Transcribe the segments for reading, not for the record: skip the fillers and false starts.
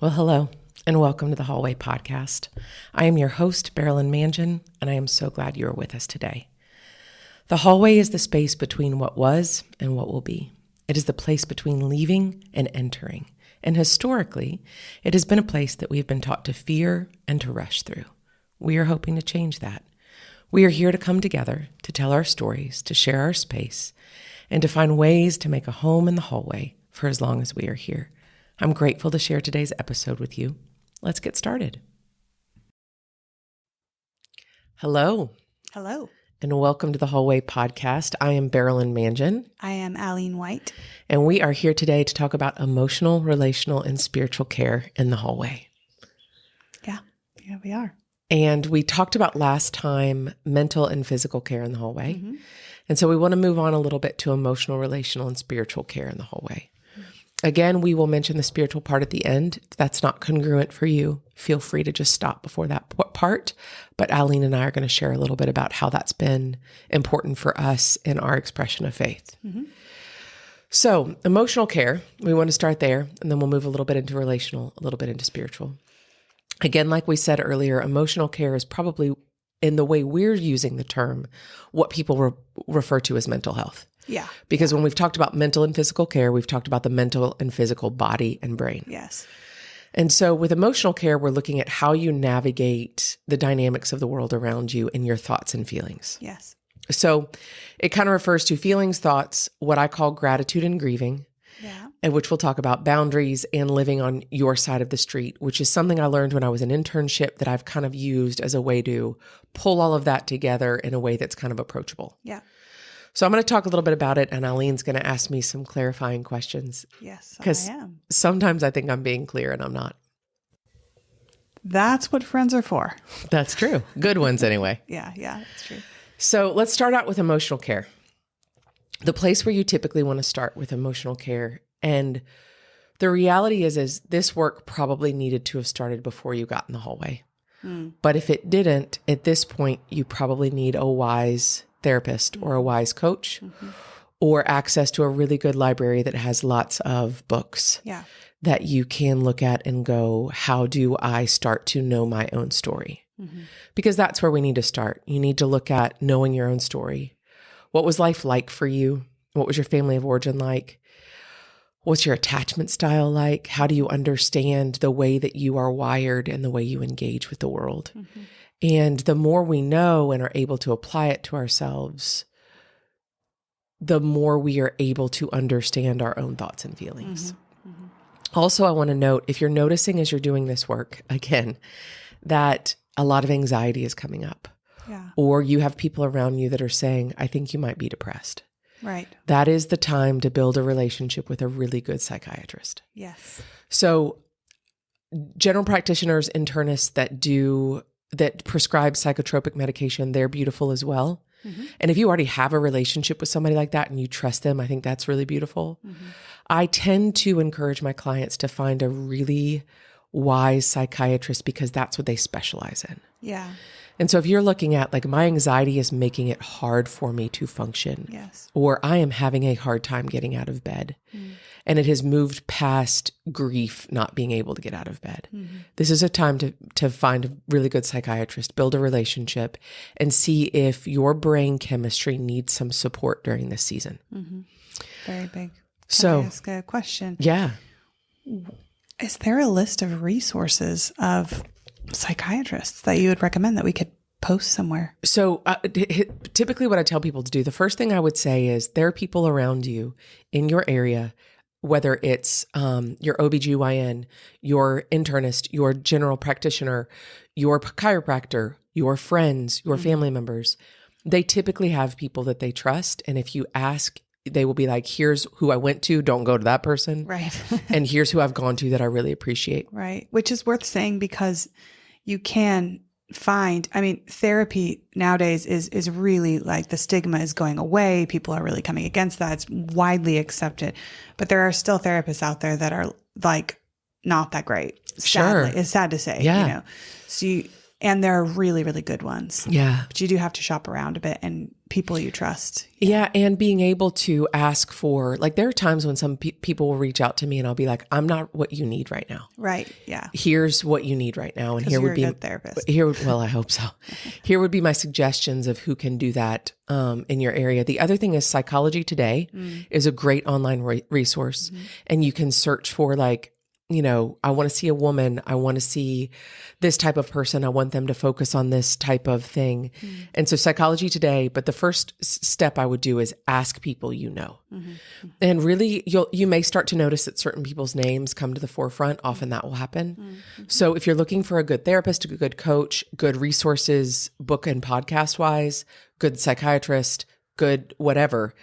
Well, hello, and welcome to the Hallway Podcast. I am your host, Marilyn Mangan, and I am so glad you are with us today. The hallway is the space between what was and what will be. It is the place between leaving and entering. And historically, it has been a place that we have been taught to fear and to rush through. We are hoping to change that. We are here to come together, to tell our stories, to share our space, and to find ways to make a home in the hallway for as long as we are here. I'm grateful to share today's episode with you. Let's get started. Hello. Hello. And welcome to the Hallway Podcast. I am Marilyn Mangan. I am Aline White. And we are here today to talk about emotional, relational, and spiritual care in the hallway. Yeah, we are. And we talked about last time mental and physical care in the hallway. Mm-hmm. And so we want to move on a little bit to emotional, relational, and spiritual care in the hallway. Again, we will mention the spiritual part at the end. If that's not congruent for you, feel free to just stop before that part. But Aline and I are going to share a little bit about how that's been important for us in our expression of faith. Mm-hmm. So emotional care, we want to start there, and then we'll move a little bit into relational, a little bit into spiritual. Again, like we said earlier, emotional care is probably, in the way we're using the term, what people refer to as mental health. Yeah. Because when we've talked about mental and physical care, we've talked about the mental and physical body and brain. Yes. And so with emotional care, we're looking at how you navigate the dynamics of the world around you and your thoughts and feelings. Yes. So it kind of refers to feelings, thoughts, what I call gratitude and grieving, and which we'll talk about, boundaries, and living on your side of the street, which is something I learned when I was in internship that I've kind of used as a way to pull all of that together in a way that's kind of approachable. Yeah. So I'm going to talk a little bit about it, and Aline's going to ask me some clarifying questions. Yes, I Because am. sometimes I think I'm being clear and I'm not. That's what friends are for. That's true. Good ones anyway. Yeah, that's true. So let's start out with emotional care. The place where you typically want to start with emotional care. And the reality is this work probably needed to have started before you got in the hallway. But if it didn't, at this point, you probably need a wise therapist or a wise coach or access to a really good library that has lots of books that you can look at and go, how do I start to know my own story? Because that's where we need to start. You need to look at knowing your own story. What was life like for you? What was your family of origin like? What's your attachment style like? How do you understand the way that you are wired and the way you engage with the world? And the more we know and are able to apply it to ourselves, the more we are able to understand our own thoughts and feelings. Also, I want to note, if you're noticing as you're doing this work, again, that a lot of anxiety is coming up. Or you have people around you that are saying, I think you might be depressed. Right. That is the time to build a relationship with a really good psychiatrist. Yes. So general practitioners, internists that prescribe psychotropic medication, they're beautiful as well. And if you already have a relationship with somebody like that and you trust them, I think that's really beautiful. I tend to encourage my clients to find a really wise psychiatrist because that's what they specialize in. Yeah. And so if you're looking at like, my anxiety is making it hard for me to function, Yes. or I am having a hard time getting out of bed, and it has moved past grief, not being able to get out of bed. This is a time to find a really good psychiatrist, build a relationship, and see if your brain chemistry needs some support during this season. Very big. So, Can I ask a question? Yeah. Is there a list of resources of psychiatrists that you would recommend that we could post somewhere? So typically what I tell people to do, the first thing I would say is there are people around you in your area, whether it's your OBGYN, your internist, your general practitioner, your chiropractor, your friends, your family members. They typically have people that they trust. And if you ask, they will be like, here's who I went to, don't go to that person. Right. And here's who I've gone to that I really appreciate. Right. Which is worth saying because you can find, therapy nowadays is really like the stigma is going away. People are really coming against that. It's widely accepted, but there are still therapists out there that are like not that great. Sadly. Sure. It's sad to say, Yeah. you know, so And there are really, really good ones. Yeah. But you do have to shop around a bit and people you trust. Yeah. And being able to ask for, like, there are times when some people will reach out to me and I'll be like, I'm not what you need right now. Right. Yeah. Here's what you need right now. And here You're would be a good therapist. well, I hope so. Here would be my suggestions of who can do that in your area. The other thing is Psychology Today is a great online resource. And you can search for, like, you know, I want to see a woman. I want to see this type of person. I want them to focus on this type of thing. And so Psychology Today, but the first step I would do is ask people you know. And really, you may start to notice that certain people's names come to the forefront. Often that will happen. So if you're looking for a good therapist, a good coach, good resources, book and podcast wise, good psychiatrist, good whatever,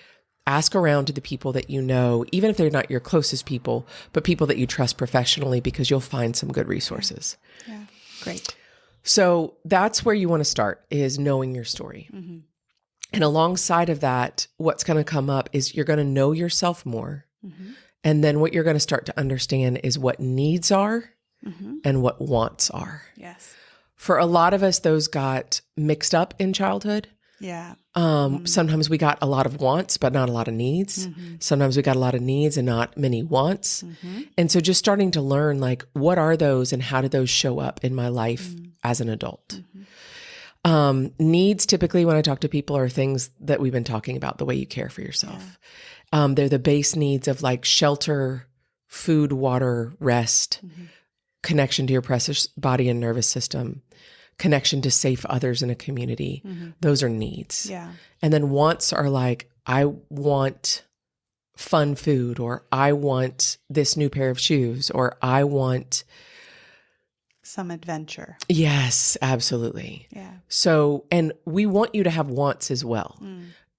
ask around to the people that you know, even if they're not your closest people, but people that you trust professionally, because you'll find some good resources. Yeah. Great. So that's where you want to start, is knowing your story. And alongside of that, what's going to come up is you're going to know yourself more. And then what you're going to start to understand is what needs are and what wants are. Yes. For a lot of us, those got mixed up in childhood. Yeah. Sometimes we got a lot of wants, but not a lot of needs. Sometimes we got a lot of needs and not many wants. And so just starting to learn, like, what are those and how do those show up in my life as an adult? Needs, typically when I talk to people, are things that we've been talking about, the way you care for yourself. They're the base needs of, like, shelter, food, water, rest, connection to your precious body and nervous system, connection to safe others in a community. Those are needs. Yeah. And then wants are like, I want fun food, or I want this new pair of shoes, or I want some adventure. Yes, absolutely. Yeah. So, and we want you to have wants as well.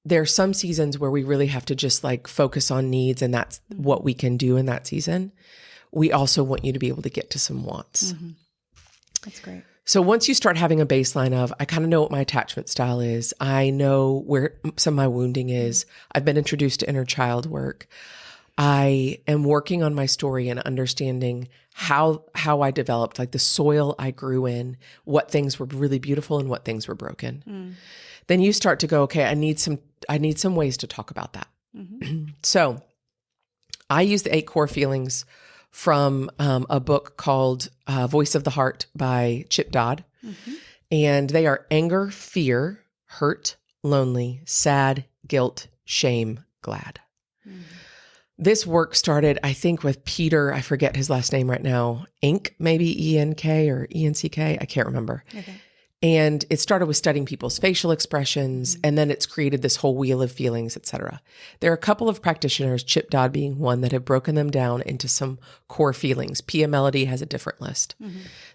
There are some seasons where we really have to just, like, focus on needs, and that's what we can do in that season. We also want you to be able to get to some wants. That's great. So once you start having a baseline of, I kind of know what my attachment style is, I know where some of my wounding is, I've been introduced to inner child work, I am working on my story and understanding how I developed, like, the soil I grew in, what things were really beautiful and what things were broken. Then you start to go, okay, I need some ways to talk about that. So I use the 8 core feelings from a book called Voice of the Heart by Chip Dodd. And they are anger, fear, hurt, lonely, sad, guilt, shame, glad. This work started, I think, with Peter, I forget his last name right now, Ink, maybe E-N-K or E-N-C-K, I can't remember. Okay. And it started with studying people's facial expressions, and then it's created this whole wheel of feelings, et cetera. There are a couple of practitioners, Chip Dodd being one, that have broken them down into some core feelings. Pia Melody has a different list.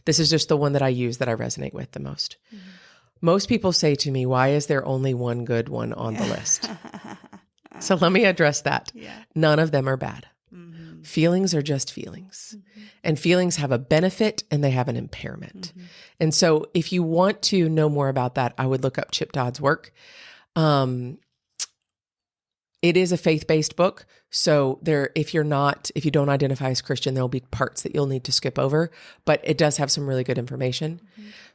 This is just the one that I use that I resonate with the most. Most people say to me, why is there only one good one on the list? So let me address that. None of them are bad. Feelings are just feelings. And feelings have a benefit and they have an impairment. And so if you want to know more about that, I would look up Chip Dodd's work. It is a faith-based book. So if you don't identify as Christian, there'll be parts that you'll need to skip over, but it does have some really good information.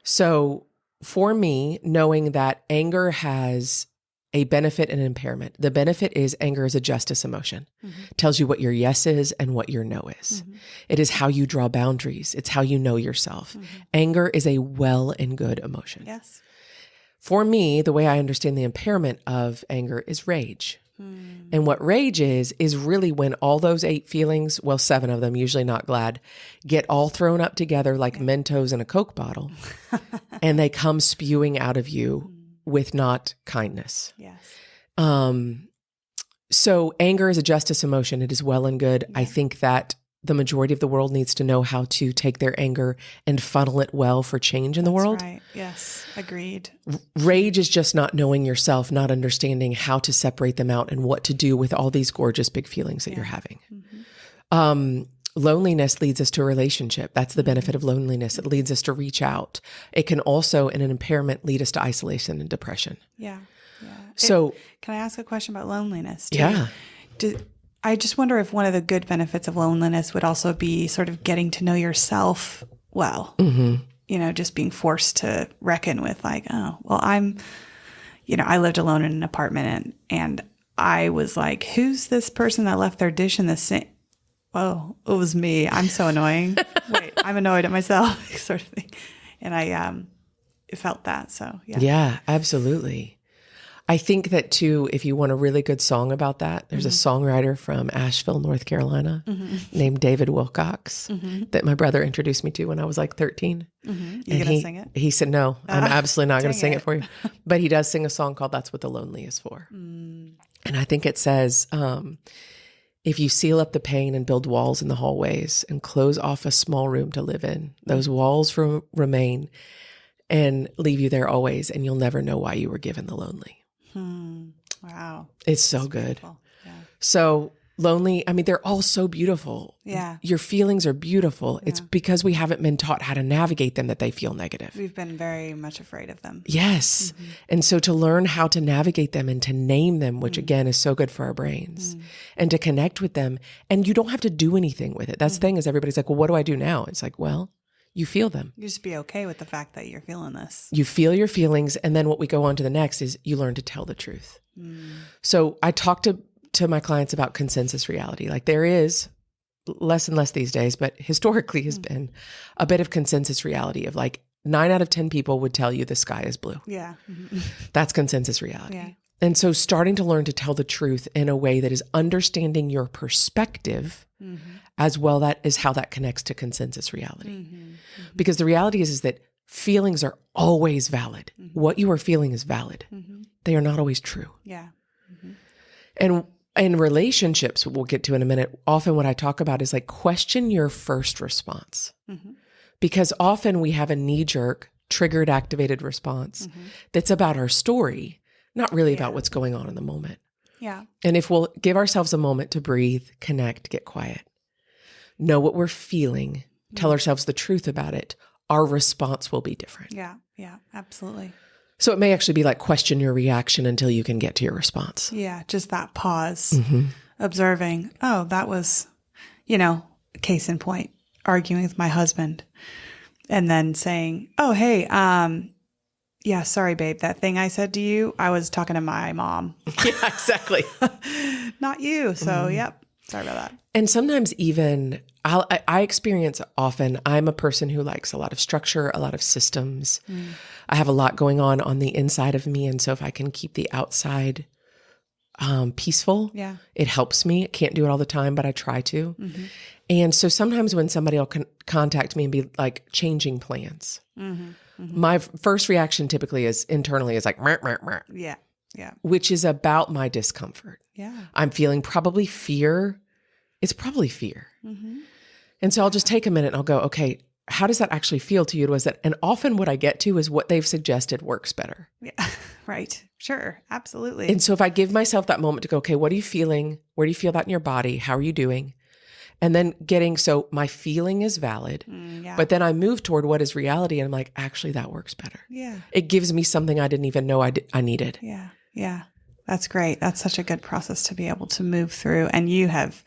So for me, knowing that anger has a benefit and an impairment. The benefit is anger is a justice emotion. Tells you what your yes is and what your no is. It is how you draw boundaries. It's how you know yourself. Anger is a well and good emotion. Yes. For me, the way I understand the impairment of anger is rage. And what rage is really when all those 8 feelings, well, 7 of them, usually not glad, get all thrown up together like Mentos in a Coke bottle. And they come spewing out of you with not kindness. Yes. So anger is a justice emotion. It is well and good. I think that the majority of the world needs to know how to take their anger and funnel it well for change in the world. Right. Yes. Agreed. Rage is just not knowing yourself, not understanding how to separate them out and what to do with all these gorgeous big feelings that you're having. Loneliness leads us to a relationship. That's the benefit of loneliness. It leads us to reach out. It can also, in an impairment, lead us to isolation and depression. Yeah. So can I ask a question about loneliness too? Yeah. I just wonder if one of the good benefits of loneliness would also be sort of getting to know yourself well. just being forced to reckon with like, oh, well, I lived alone in an apartment and I was like, who's this person that left their dish in the sink? Oh, it was me. I'm so annoying. Wait, I'm annoyed at myself, sort of thing. And I felt that. So, yeah. Yeah, absolutely. I think that too, if you want a really good song about that, there's a songwriter from Asheville, North Carolina named David Wilcox that my brother introduced me to when I was like 13. You And going to sing it? He said, no, I'm absolutely not going to dang sing it it. for you. But he does sing a song called That's What the Lonely Is For. And I think it says, if you seal up the pain and build walls in the hallways and close off a small room to live in, those walls remain and leave you there always, and you'll never know why you were given the lonely. Wow. It's so good. Beautiful. Yeah. So lonely, I mean, they're all so beautiful. Yeah. Your feelings are beautiful. It's because we haven't been taught how to navigate them that they feel negative. We've been very much afraid of them. Yes. And so to learn how to navigate them and to name them, which again is so good for our brains, and to connect with them. And you don't have to do anything with it. That's the thing is everybody's like, well, what do I do now? It's like, well, you feel them. You just be okay with the fact that you're feeling this. You feel your feelings. And then what we go on to the next is you learn to tell the truth. So I talk to my clients about consensus reality. Like there is less and less these days, but historically has been a bit of consensus reality of like 9 out of 10 people would tell you the sky is blue. Yeah. That's consensus reality. Yeah. And so starting to learn to tell the truth in a way that is understanding your perspective as well, that is how that connects to consensus reality. Because the reality is that feelings are always valid. What you are feeling is valid. They are not always true. Yeah. And in relationships, we'll get to in a minute, often what I talk about is like question your first response. Because often we have a knee-jerk, triggered, activated response that's about our story, not really about what's going on in the moment. Yeah. And if we'll give ourselves a moment to breathe, connect, get quiet, know what we're feeling, tell ourselves the truth about it, our response will be different. Yeah. Yeah. Absolutely. So it may actually be like question your reaction until you can get to your response. Yeah. Just that pause, observing, oh, that was, case in point, arguing with my husband and then saying, oh, hey, yeah, sorry, babe, that thing I said to you, I was talking to my mom. Yeah, exactly. Not you. So, yep. Sorry about that. And sometimes even I experience often, I'm a person who likes a lot of structure, a lot of systems. I have a lot going on the inside of me. And so if I can keep the outside peaceful, it helps me. I can't do it all the time, but I try to. And so sometimes when somebody will contact me and be like changing plans, my first reaction typically is internally is like, "Meh, meh, meh," Yeah. Yeah. which is about my discomfort. Yeah. I'm feeling probably fear. It's probably fear. And so I'll just take a minute and I'll go, okay, how does that actually feel to you? Was that, and often what I get to is what they've suggested works better. Yeah. Right. Sure. Absolutely. And so if I give myself that moment to go, okay, what are you feeling? Where do you feel that in your body? How are you doing? And then so my feeling is valid, but then I move toward what is reality. And I'm like, actually, that works better. Yeah. It gives me something I didn't even know I needed. Yeah. Yeah. That's great. That's such a good process to be able to move through. And you have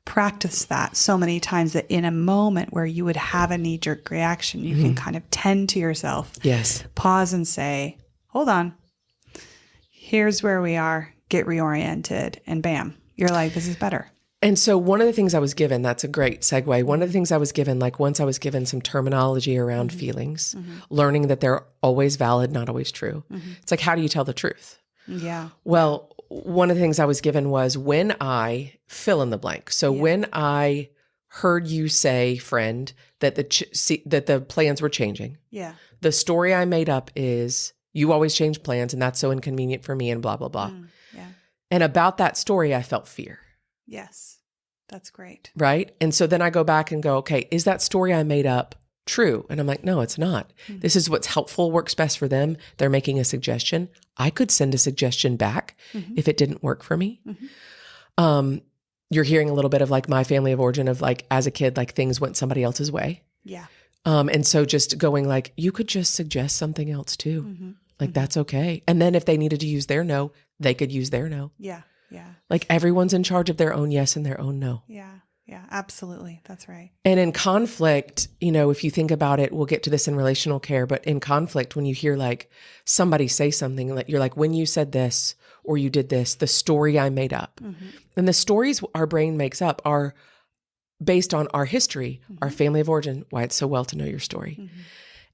practiced that so many times that in a moment where you would have a knee-jerk reaction, you can kind of tend to yourself, Yes. pause and say, hold on, here's where we are, get reoriented, and bam, you're like, this is better. And so one of the things I was given, that's a great segue. One of the things I was given, like once I was given some terminology around feelings, learning that they're always valid, not always true. It's like, how do you tell the truth? Yeah. Well, one of the things I was given was when I fill in the blank. So when I heard you say, friend, that that the plans were changing, Yeah. the story I made up is you always change plans and that's so inconvenient for me and blah, blah, blah. Yeah. And about that story, I felt fear. Yes. That's great. Right. And so then I go back and go, okay, is that story I made up true? And I'm like, no, it's not. This is what's helpful, works best for them. They're making a suggestion. I could send a suggestion back if it didn't work for me. You're hearing a little bit of like my family of origin of like, as a kid, like things went somebody else's way. Yeah. And so just going like, you could just suggest something else too. Like, that's okay. And then if they needed to use their no, they could use their no. Yeah. Yeah. Like everyone's in charge of their own yes and their own no. Yeah. Yeah, absolutely. That's right. And in conflict, if you think about it, we'll get to this in relational care, but in conflict, when you hear like somebody say something, like you're like, when you said this or you did this, the story I made up. And the stories our brain makes up are based on our history, our family of origin, why it's so well to know your story.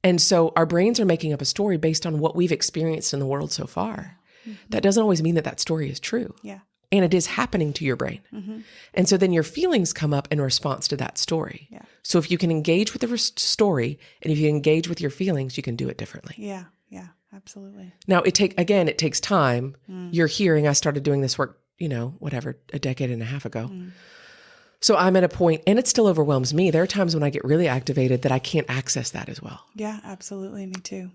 And so our brains are making up a story based on what we've experienced in the world so far. That doesn't always mean that that story is true. Yeah. And it is happening to your brain. And so then your feelings come up in response to that story. Yeah. So if you can engage with the story and if you engage with your feelings, you can do it differently. Yeah. Yeah. Absolutely. Now it takes time. You're hearing, I started doing this work, a decade and a half ago. So I'm at a point, and it still overwhelms me. There are times when I get really activated that I can't access that as well. Yeah, absolutely. Me too.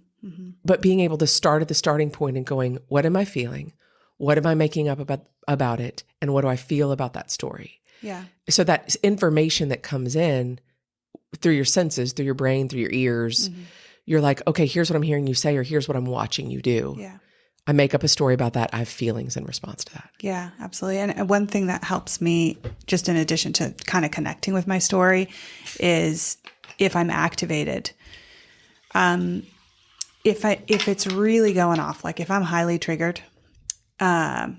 But being able to start at the starting point and going, what am I feeling? What am I making up about it? And what do I feel about that story? Yeah. So that information that comes in through your senses, through your brain, through your ears, you're like, okay, here's what I'm hearing you say, or here's what I'm watching you do. Yeah. I make up a story about that. I have feelings in response to that. Yeah, absolutely. And one thing that helps me, just in addition to kind of connecting with my story, is if I'm activated. If it's really going off, like if I'm highly triggered, I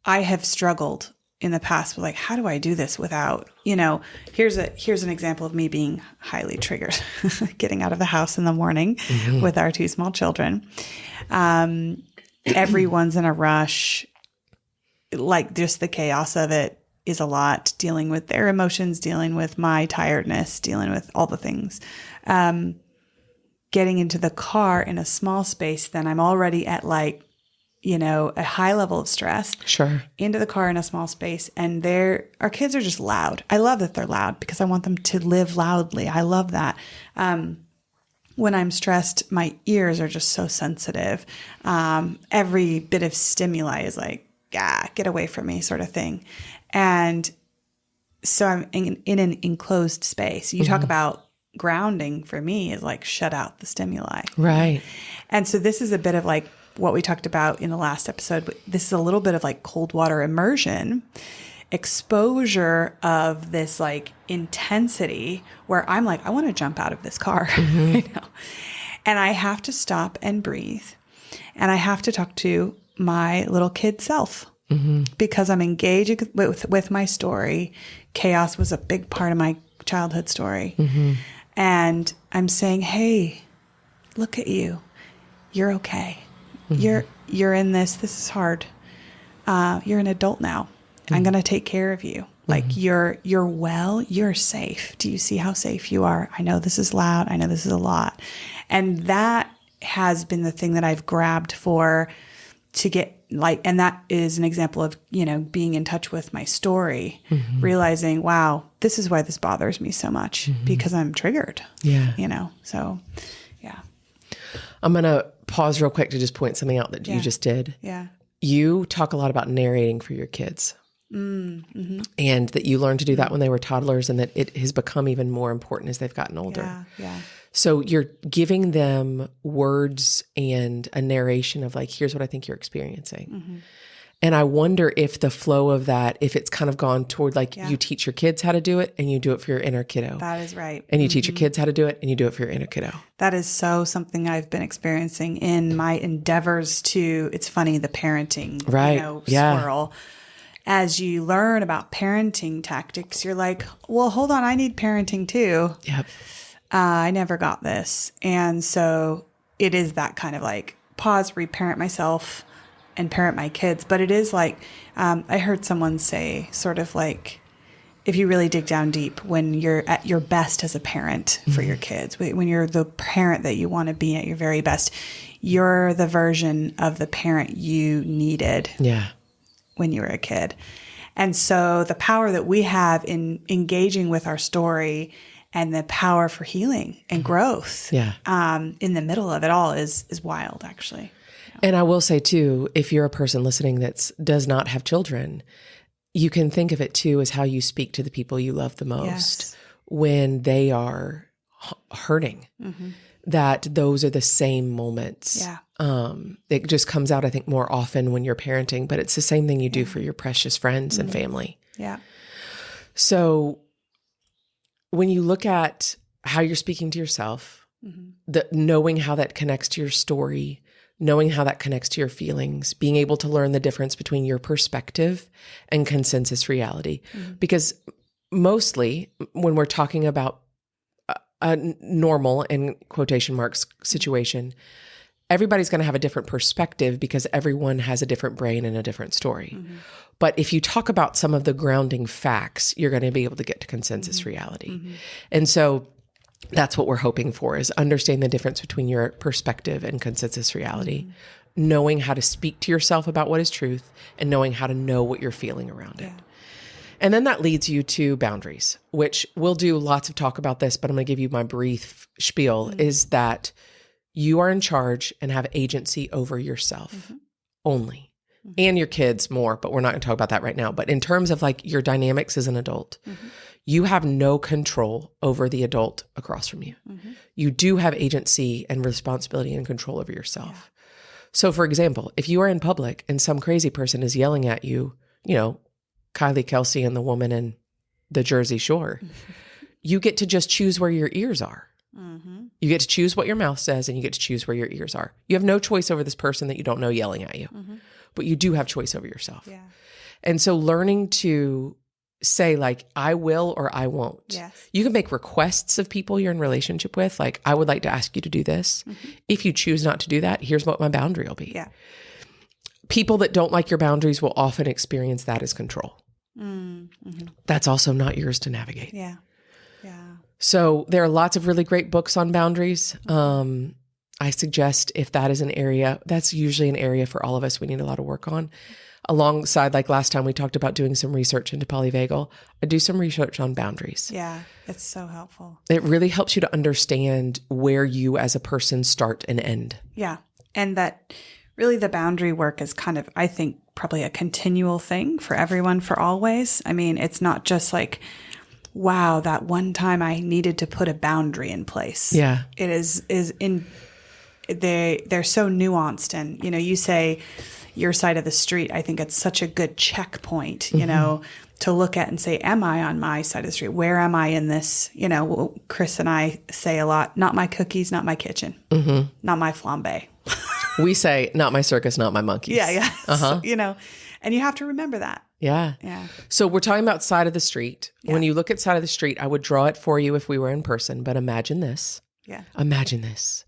have struggled in the past with like, how do I do this without, here's an example of me being highly triggered, getting out of the house in the morning with our 2 small children. Everyone's in a rush. Like just the chaos of it is a lot, dealing with their emotions, dealing with my tiredness, dealing with all the things. Getting into the car in a small space, then I'm already at like, a high level of stress. Sure. Into the car in a small space. And our kids are just loud. I love that they're loud because I want them to live loudly. I love that. When I'm stressed, my ears are just so sensitive. Every bit of stimuli is like, get away from me sort of thing. And so I'm in an enclosed space. You talk about grounding for me is like shut out the stimuli. Right. And so this is a bit of like what we talked about in the last episode, but this is a little bit of like cold water immersion, exposure of this like intensity where I'm like, I want to jump out of this car. And I have to stop and breathe. And I have to talk to my little kid self because I'm engaging with my story. Chaos was a big part of my childhood story. And I'm saying, hey, look at you. You're okay. You're in this. This is hard. You're an adult now. I'm going to take care of you. Like you're well, you're safe. Do you see how safe you are? I know this is loud. I know this is a lot. And that has been the thing that I've grabbed for to get like, and that is an example of, being in touch with my story, realizing, wow, this is why this bothers me so much because I'm triggered. Yeah. So yeah. I'm going to pause real quick to just point something out that you just did. Yeah. You talk a lot about narrating for your kids and that you learned to do that when they were toddlers and that it has become even more important as they've gotten older. Yeah. So you're giving them words and a narration of like, here's what I think you're experiencing. And I wonder if the flow of that, if it's kind of gone toward like you teach your kids how to do it and you do it for your inner kiddo. That is right. And you teach your kids how to do it and you do it for your inner kiddo. That is so something I've been experiencing in my endeavors to, it's funny, the parenting, swirl. As you learn about parenting tactics, you're like, well, hold on, I need parenting too. Yep. I never got this. And so it is that kind of like pause, reparent myself and parent my kids. But it is like, I heard someone say sort of like, if you really dig down deep, when you're at your best as a parent for your kids, when you're the parent that you want to be at your very best, you're the version of the parent you needed when you were a kid. And so the power that we have in engaging with our story and the power for healing and growth in the middle of it all is wild, actually. And I will say too, if you're a person listening that does not have children, you can think of it too as how you speak to the people you love the most when they are hurting. That those are the same moments. It just comes out, I think, more often when you're parenting, but it's the same thing you do for your precious friends and family. So when you look at how you're speaking to yourself, knowing how that connects to your story, knowing how that connects to your feelings, being able to learn the difference between your perspective and consensus reality. Because mostly when we're talking about a normal, in quotation marks, situation, everybody's going to have a different perspective because everyone has a different brain and a different story. But if you talk about some of the grounding facts, you're going to be able to get to consensus reality. And so that's what we're hoping for, is understand the difference between your perspective and consensus reality, knowing how to speak to yourself about what is truth and knowing how to know what you're feeling around it. And then that leads you to boundaries, which we'll do lots of talk about this, but I'm going to give you my brief spiel, is that you are in charge and have agency over yourself only, and your kids more, but we're not going to talk about that right now. But in terms of like your dynamics as an adult, you have no control over the adult across from you. You do have agency and responsibility and control over yourself. So for example, if you are in public and some crazy person is yelling at you, you know, Kylie Kelsey and the woman in the Jersey Shore, you get to just choose where your ears are. You get to choose what your mouth says and you get to choose where your ears are. You have no choice over this person that you don't know yelling at you, but you do have choice over yourself. And so learning to say like, I will or I won't. You can make requests of people you're in relationship with. Like, I would like to ask you to do this. If you choose not to do that, here's what my boundary will be. People that don't like your boundaries will often experience that as control. That's also not yours to navigate. So there are lots of really great books on boundaries. I suggest if that is an area, that's usually an area for all of us we need a lot of work on. Alongside, like last time we talked about doing some research into polyvagal, I do some research on boundaries. It's so helpful. It really helps you to understand where you as a person start and end. And that really the boundary work is kind of, I think, probably a continual thing for everyone for always. I mean, it's not just like, wow, that one time I needed to put a boundary in place. It is in, they're so nuanced. And, you know, you say your side of the street, I think it's such a good checkpoint, you know, to look at and say, am I on my side of the street? Where am I in this? You know, Chris and I say a lot, not my cookies, not my kitchen, not my flambe. We say, not my circus, not my monkeys. So, you know, and you have to remember that. So we're talking about side of the street. When you look at side of the street, I would draw it for you if we were in person, but imagine this. Imagine this.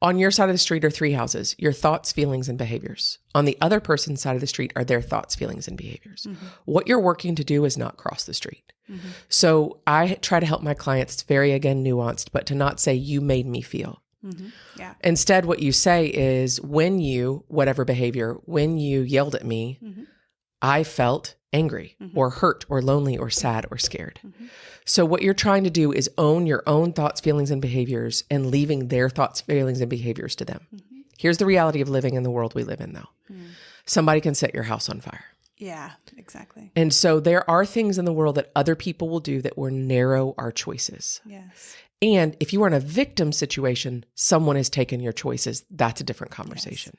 On your side of the street are three houses, your thoughts, feelings, and behaviors. On the other person's side of the street are their thoughts, feelings, and behaviors. What you're working to do is not cross the street. So I try to help my clients, it's very, again, nuanced, but to not say, you made me feel. Instead, what you say is, when you, whatever behavior, when you yelled at me, I felt angry or hurt or lonely or sad or scared. So what you're trying to do is own your own thoughts, feelings, and behaviors and leaving their thoughts, feelings, and behaviors to them. Here's the reality of living in the world we live in, though. Somebody can set your house on fire. Exactly. And so there are things in the world that other people will do that will narrow our choices. And if you are in a victim situation, someone has taken your choices. That's a different conversation.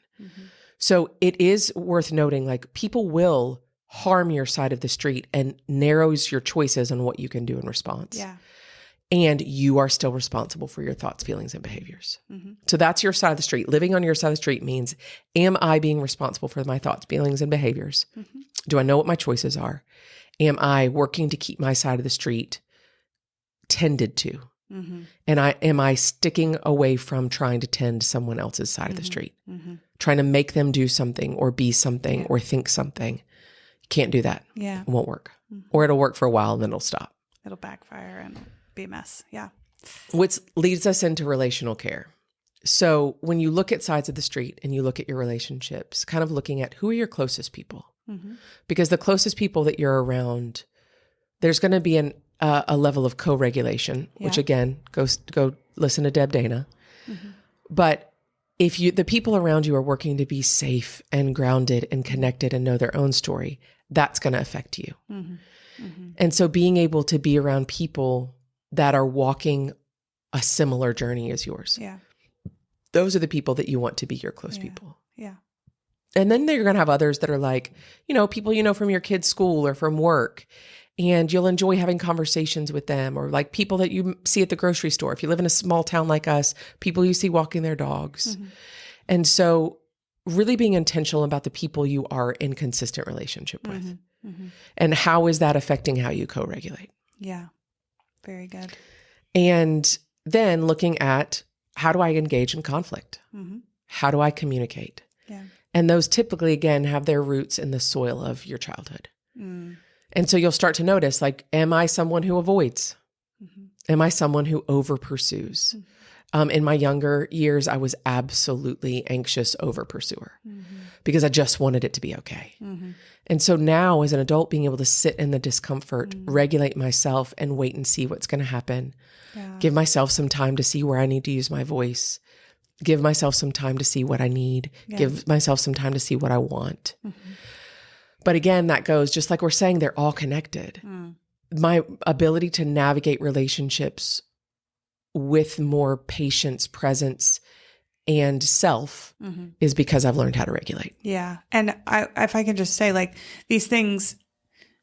So it is worth noting, like, people will harm your side of the street and narrows your choices on what you can do in response. And you are still responsible for your thoughts, feelings, and behaviors. So that's your side of the street. Living on your side of the street means, am I being responsible for my thoughts, feelings, and behaviors? Do I know what my choices are? Am I working to keep my side of the street tended to? And am I sticking away from trying to tend someone else's side of the street? Trying to make them do something or be something or think something. You can't do that. It won't work. Or it'll work for a while and then it'll stop. It'll backfire and be a mess. Which leads us into relational care. So when you look at sides of the street and you look at your relationships, kind of looking at who are your closest people. Because the closest people that you're around, there's going to be a level of co-regulation, which again, go listen to Deb Dana. But if the people around you are working to be safe and grounded and connected and know their own story, that's going to affect you. And so being able to be around people that are walking a similar journey as yours. Those are the people that you want to be your close people. And then you're going to have others that are like, you know, people you know from your kid's school or from work. and you'll enjoy having conversations with them, or like people that you see at the grocery store. If you live in a small town like us, people you see walking their dogs. And so really being intentional about the people you are in consistent relationship with. And how is that affecting how you co-regulate? Yeah. Very good. And then looking at, how do I engage in conflict? How do I communicate? Yeah. And those typically, again, have their roots in the soil of your childhood. And so you'll start to notice, like, am I someone who avoids? Am I someone who over pursues? In my younger years, I was absolutely anxious over pursuer because I just wanted it to be okay. And so now as an adult, being able to sit in the discomfort, regulate myself and wait and see what's going to happen. Give myself some time to see where I need to use my voice. Give myself some time to see what I need. Give myself some time to see what I want. But again, that goes, just like we're saying, they're all connected. My ability to navigate relationships with more patience, presence, and self is because I've learned how to regulate. Yeah. And if I can just say, like, these things,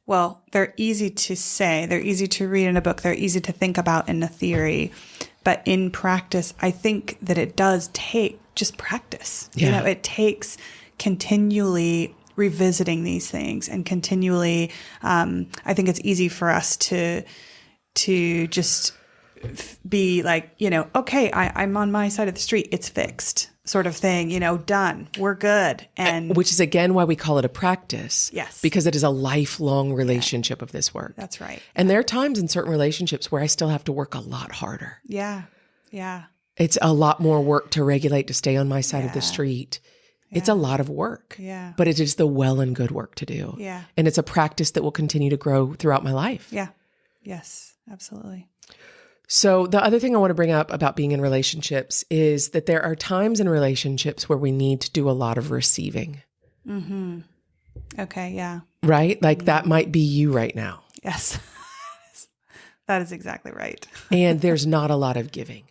well, they're easy to say, they're easy to read in a book, they're easy to think about in a theory, but in practice, I think that it does take just practice. Yeah. You know, it takes continually revisiting these things and continually, I think it's easy for us to just be like, you know, okay, I'm on my side of the street, it's fixed, sort of thing, you know, done, we're good. And which is again why we call it a practice. Yes. Because it is a lifelong relationship of this work. That's right. And there are times in certain relationships where I still have to work a lot harder. Yeah. Yeah. It's a lot more work to regulate, to stay on my side of the street. It's a lot of work. Yeah. But it is the well and good work to do. Yeah. And it's a practice that will continue to grow throughout my life. Yeah. Yes, absolutely. So the other thing I want to bring up about being in relationships is that there are times in relationships where we need to do a lot of receiving. Okay. Yeah. Right? Like that might be you right now. Yes. That is exactly right. And there's not a lot of giving.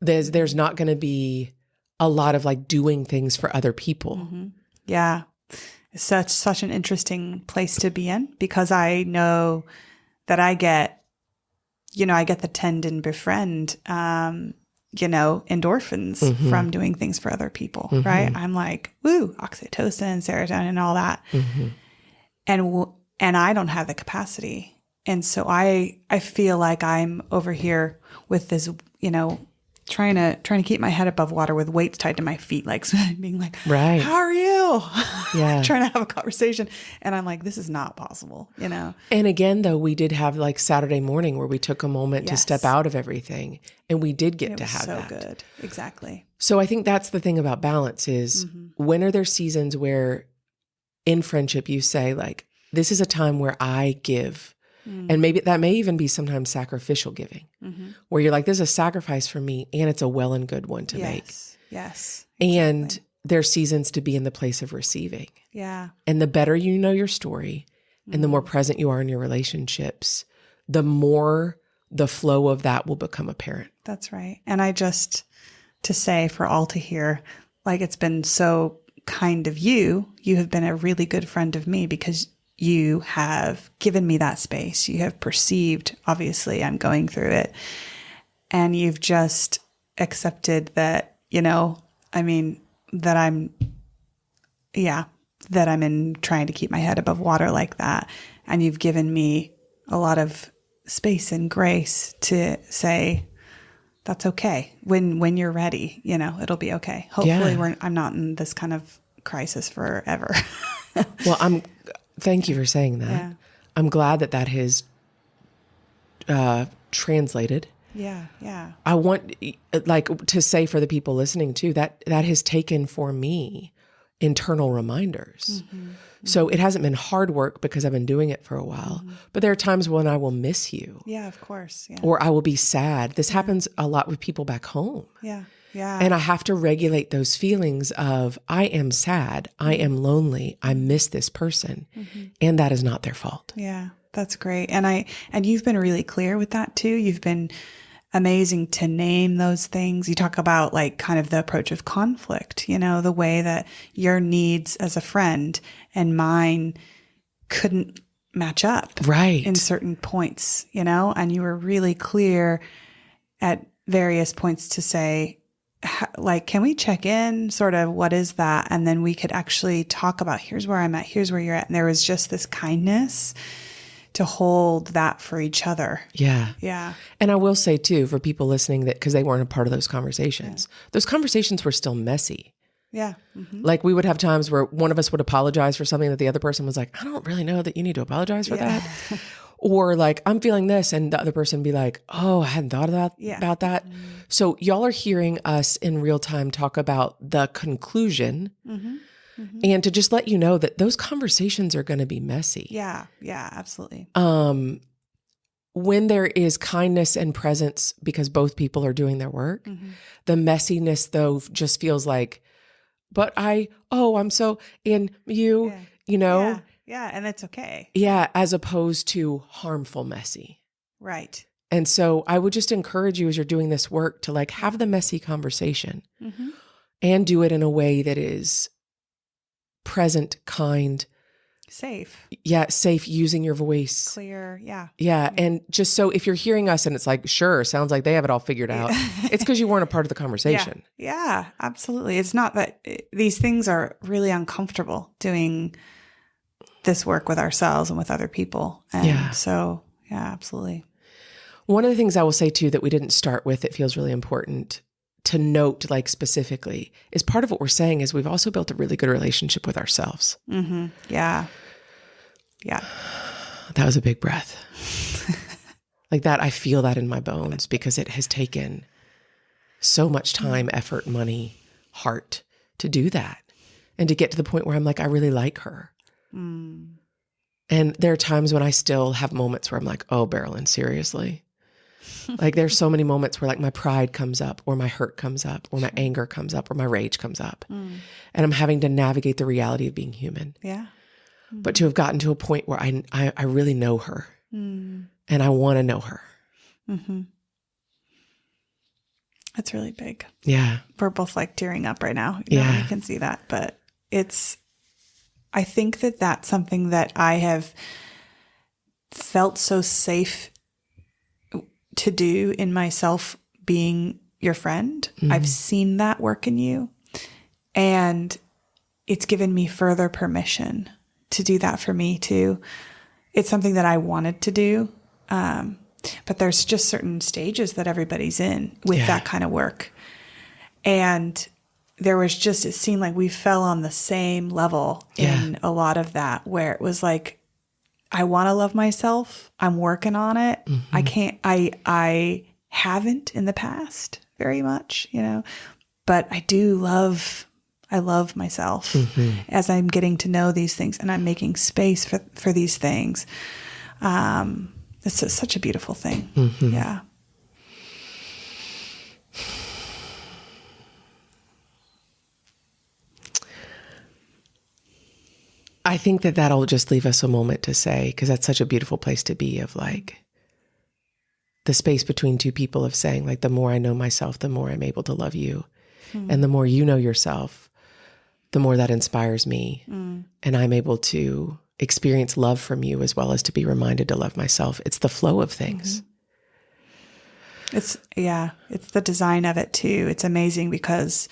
There's not going to be a lot of like doing things for other people. Yeah. It's such an interesting place to be in, because I know that I get the tend and befriend, endorphins from doing things for other people, right? I'm like, woo, oxytocin, serotonin, and all that. And I don't have the capacity. And so I feel like I'm over here with this, trying to keep my head above water with weights tied to my feet, like being like, right, how are you? Yeah. Trying to have a conversation. And I'm like, this is not possible, And again, though, we did have like Saturday morning where we took a moment to step out of everything, and we did get to have that. So good. Exactly. So I think that's the thing about balance is when are there seasons where in friendship you say like, this is a time where I give. And maybe that may even be sometimes sacrificial giving, where you're like, this is a sacrifice for me and it's a well and good one to make. Yes. And Exactly. there's seasons to be in the place of receiving. Yeah. And the better you know your story and the more present you are in your relationships, the more the flow of that will become apparent. That's right. And I just, to say for all to hear, like, it's been so kind of you. You have been a really good friend of me because you have given me that space. You have perceived, obviously, I'm going through it. And you've just accepted that, that I'm in trying to keep my head above water like that. And you've given me a lot of space and grace to say, that's okay. When you're ready, it'll be okay. Hopefully I'm not in this kind of crisis forever. Well, thank you for saying that. Yeah. I'm glad that has translated. Yeah. Yeah. I want to say for the people listening too, that has taken for me internal reminders. So it hasn't been hard work because I've been doing it for a while, but there are times when I will miss you. Yeah, of course. Yeah. Or I will be sad. This happens a lot with people back home. Yeah. Yeah. And I have to regulate those feelings of, I am sad, I am lonely, I miss this person. And that is not their fault. Yeah, that's great. And you've been really clear with that too. You've been amazing to name those things. You talk about like kind of the approach of conflict, the way that your needs as a friend and mine couldn't match up Right. in certain points, and you were really clear at various points to say, like, can we check in, sort of, what is that? And then we could actually talk about, here's where I'm at, here's where you're at. And there was just this kindness to hold that for each other. Yeah. Yeah. And I will say too, for people listening, that because they weren't a part of those conversations, those conversations were still messy. Yeah. Mm-hmm. Like, we would have times where one of us would apologize for something that the other person was like, I don't really know that you need to apologize for that. Or like, I'm feeling this, and the other person be like, oh, I hadn't thought about that. Mm-hmm. So y'all are hearing us in real time talk about the conclusion, and to just let you know that those conversations are going to be messy. Yeah. Yeah, absolutely. When there is kindness and presence because both people are doing their work, the messiness though just feels like, but I'm so, and you, Yeah. Yeah. And it's okay. Yeah. As opposed to harmful messy. Right. And so I would just encourage you, as you're doing this work, to like have the messy conversation and do it in a way that is present, kind, safe. Yeah. Safe, using your voice. Clear. Yeah. Yeah. And just so if you're hearing us and it's like, sure, sounds like they have it all figured out. It's because you weren't a part of the conversation. Yeah, absolutely. It's not that these things are really uncomfortable doing this work with ourselves and with other people. And so, yeah, absolutely. One of the things I will say too that we didn't start with, it feels really important to note, like specifically, is part of what we're saying is we've also built a really good relationship with ourselves. Mm-hmm. Yeah. Yeah. That was a big breath. Like that, I feel that in my bones because it has taken so much time, effort, money, heart to do that. And to get to the point where I'm like, I really like her. And there are times when I still have moments where I'm like, oh, Marilyn, seriously? Like there's so many moments where like my pride comes up, or my hurt comes up, or my anger comes up, or my rage comes up. And I'm having to navigate the reality of being human. Yeah. But to have gotten to a point where I really know her and I want to know her. That's really big. Yeah. We're both like tearing up right now. You can see that, but I think that that's something that I have felt so safe to do in myself, being your friend. I've seen that work in you, and it's given me further permission to do that for me too. It's something that I wanted to do. But there's just certain stages that everybody's in with that kind of work. And there was just, it seemed like we fell on the same level in a lot of that, where it was like, I want to love myself. I'm working on it. I haven't in the past very much, but I love myself as I'm getting to know these things, and I'm making space for these things. It's such a beautiful thing. Yeah. I think that that'll just leave us a moment to say, because that's such a beautiful place to be, of like the space between two people of saying, like, the more I know myself, the more I'm able to love you. And the more you know yourself, the more that inspires me. And I'm able to experience love from you as well as to be reminded to love myself. It's the flow of things. It's the design of it too. It's amazing because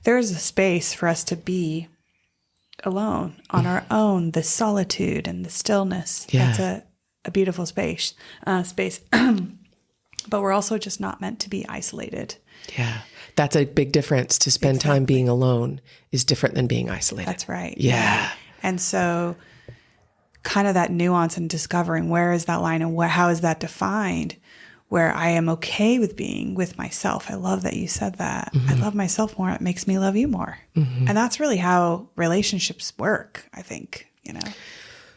there is a space for us to be alone on our own, the solitude and the stillness. That's a beautiful space. But we're also just not meant to be isolated. Yeah. That's a big difference. To spend time being alone is different than being isolated. That's right. Yeah. And so kind of that nuance and discovering where is that line and how is that defined, where I am okay with being with myself. I love that you said that. I love myself more. It makes me love you more. And that's really how relationships work, I think,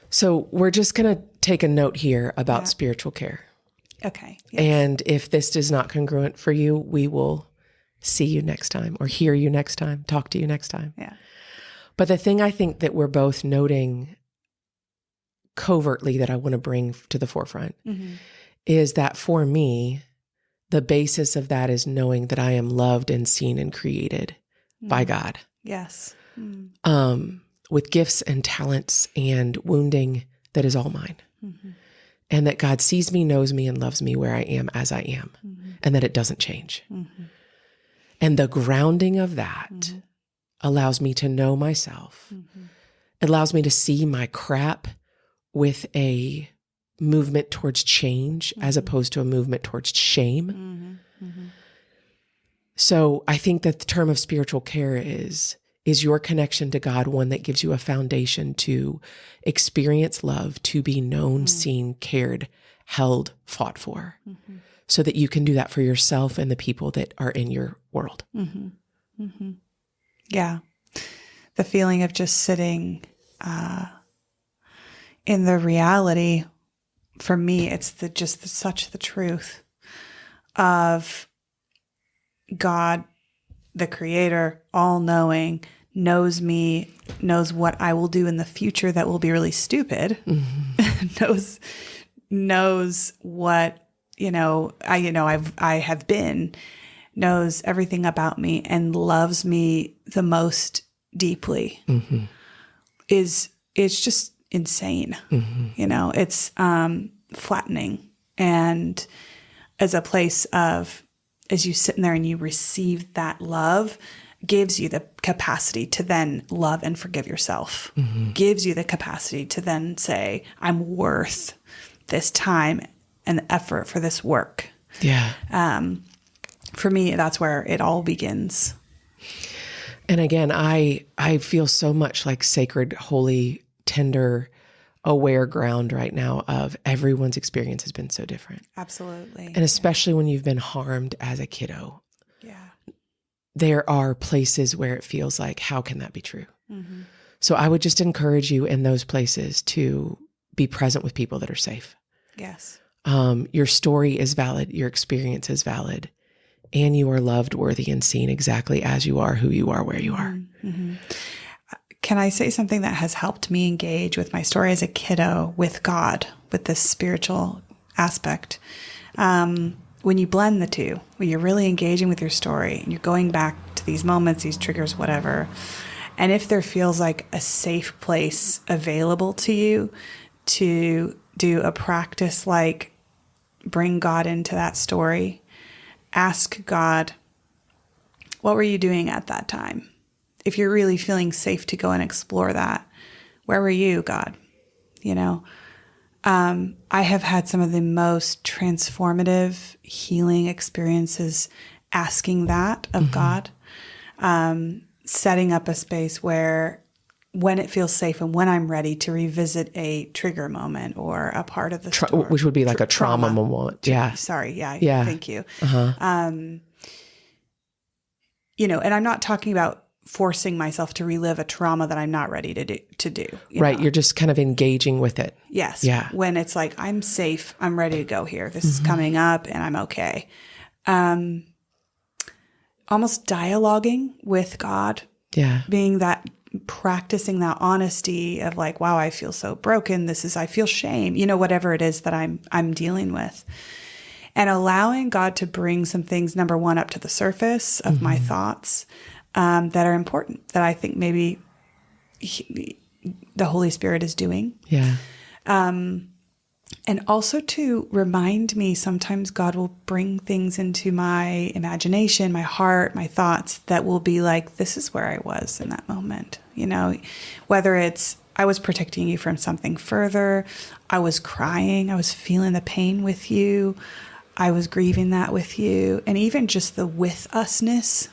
So we're just going to take a note here about spiritual care. Okay. Yes. And if this is not congruent for you, we will see you next time, or hear you next time, talk to you next time. Yeah. But the thing I think that we're both noting covertly that I want to bring to the forefront is that for me, the basis of that is knowing that I am loved and seen and created by God. Yes. With gifts and talents and wounding that is all mine. and that God sees me, knows me, and loves me where I am as I am, and that it doesn't change. And the grounding of that allows me to know myself. It allows me to see my crap with a movement towards change as opposed to a movement towards shame. So I think that the term of spiritual care is your connection to God, one that gives you a foundation to experience love, to be known, seen, cared, held, fought for, so that you can do that for yourself and the people that are in your world. Yeah. The feeling of just sitting in the reality, for me, it's such the truth of God, the creator, all knowing, knows me, knows what I will do in the future that will be really stupid, knows what, I have been, knows everything about me and loves me the most deeply. It's just insane. It's flattening. And as a place of, as you sit in there and you receive that love, gives you the capacity to then love and forgive yourself, gives you the capacity to then say, I'm worth this time and effort for this work. Yeah. For me, that's where it all begins. And again, I feel so much like sacred, holy, tender, aware ground right now of everyone's experience has been so different. Absolutely. And especially when you've been harmed as a kiddo. Yeah. There are places where it feels like, how can that be true? So I would just encourage you in those places to be present with people that are safe. Yes. Your story is valid. Your experience is valid. And you are loved, worthy, and seen exactly as you are, who you are, where you are. Can I say something that has helped me engage with my story as a kiddo with God, with this spiritual aspect? When you blend the two, when you're really engaging with your story and you're going back to these moments, these triggers, whatever, and if there feels like a safe place available to you to do a practice like bring God into that story, ask God, what were you doing at that time? If you're really feeling safe to go and explore that, where were you, God? I have had some of the most transformative healing experiences asking that of God, setting up a space where when it feels safe and when I'm ready to revisit a trigger moment or a part of the story. Which would be like a trauma moment. Yeah. Sorry. Yeah. Yeah. Thank you. And I'm not talking about forcing myself to relive a trauma that I'm not ready to do. Right. You're just kind of engaging with it. Yes. Yeah. When it's like, I'm safe, I'm ready to go here. This is coming up and I'm okay. Almost dialoguing with God. Yeah. Being that, practicing that honesty of like, wow, I feel so broken. I feel shame, whatever it is that I'm dealing with. And allowing God to bring some things, number one, up to the surface of my thoughts, that are important, that I think maybe the Holy Spirit is doing. Yeah. And also to remind me, sometimes God will bring things into my imagination, my heart, my thoughts that will be like, this is where I was in that moment. Whether it's, I was protecting you from something further, I was crying, I was feeling the pain with you, I was grieving that with you. And even just the with usness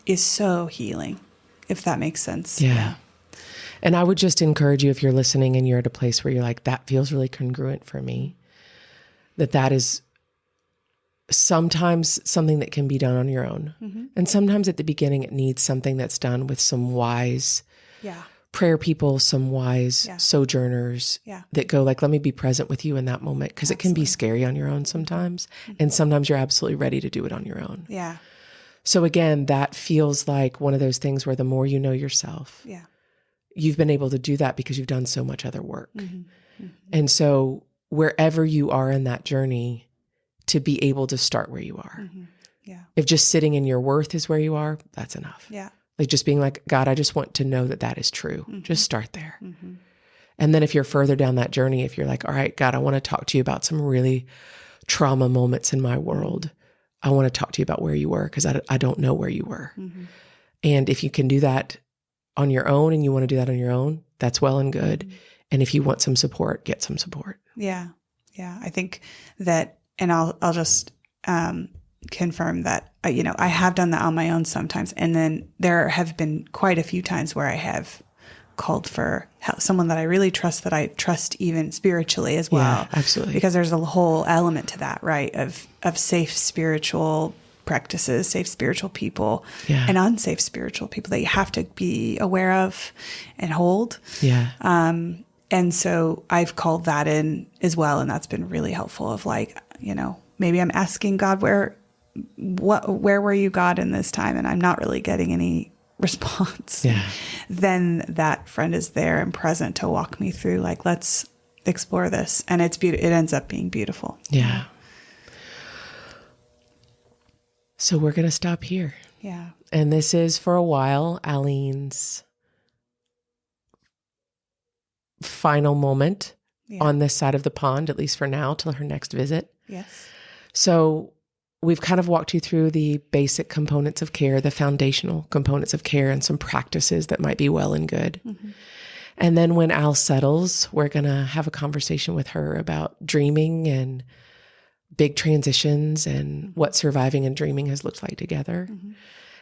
is so healing, if that makes sense. Yeah. And I would just encourage you, if you're listening and you're at a place where you're like, that feels really congruent for me, that is sometimes something that can be done on your own. And sometimes at the beginning, it needs something that's done with some wise prayer people, some wise sojourners that go like, let me be present with you in that moment. Because it can be scary on your own sometimes. And sometimes you're absolutely ready to do it on your own. Yeah. So again, that feels like one of those things where the more you know yourself, you've been able to do that because you've done so much other work. And so wherever you are in that journey, to be able to start where you are. If just sitting in your worth is where you are, that's enough. Like just being like, God, I just want to know that is true. Just start there. And then if you're further down that journey, if you're like, all right, God, I want to talk to you about some really trauma moments in my world. I want to talk to you about where you were because I don't know where you were. Mm-hmm. And if you can do that on your own and you want to do that on your own, that's well and good. Mm-hmm. And if you want some support, get some support. Yeah. Yeah. I think that, and I'll just confirm that, I have done that on my own sometimes. And then there have been quite a few times where I have called for help, someone that I really trust, that I trust even spiritually as well. Yeah, absolutely. Because there's a whole element to that, right? Of safe spiritual practices, safe spiritual people, and unsafe spiritual people that you have to be aware of and hold. Yeah. And so I've called that in as well. And that's been really helpful of like, maybe I'm asking God, where were you, God, in this time? And I'm not really getting any response. Yeah. Then that friend is there and present to walk me through, like, let's explore this. And it's beautiful. It ends up being beautiful. Yeah. So we're going to stop here. Yeah. And this is, for a while, Alleen's final moment on this side of the pond, at least for now, till her next visit. Yes. So we've kind of walked you through the basic components of care, the foundational components of care, and some practices that might be well and good. Mm-hmm. And then when Al settles, we're going to have a conversation with her about dreaming and big transitions and what surviving and dreaming has looked like together. Mm-hmm.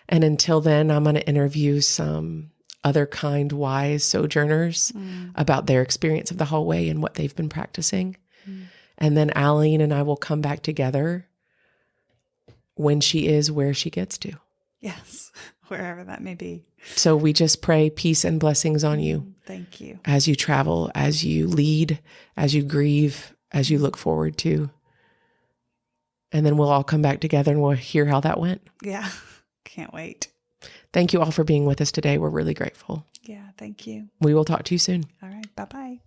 And until then, I'm going to interview some other kind, wise sojourners about their experience of the hallway and what they've been practicing. And then Alleen and I will come back together when she is where she gets to. Yes, wherever that may be. So we just pray peace and blessings on you. Thank you. As you travel, as you lead, as you grieve, as you look forward to. And then we'll all come back together and we'll hear how that went. Yeah, can't wait. Thank you all for being with us today. We're really grateful. Yeah, thank you. We will talk to you soon. All right, bye-bye.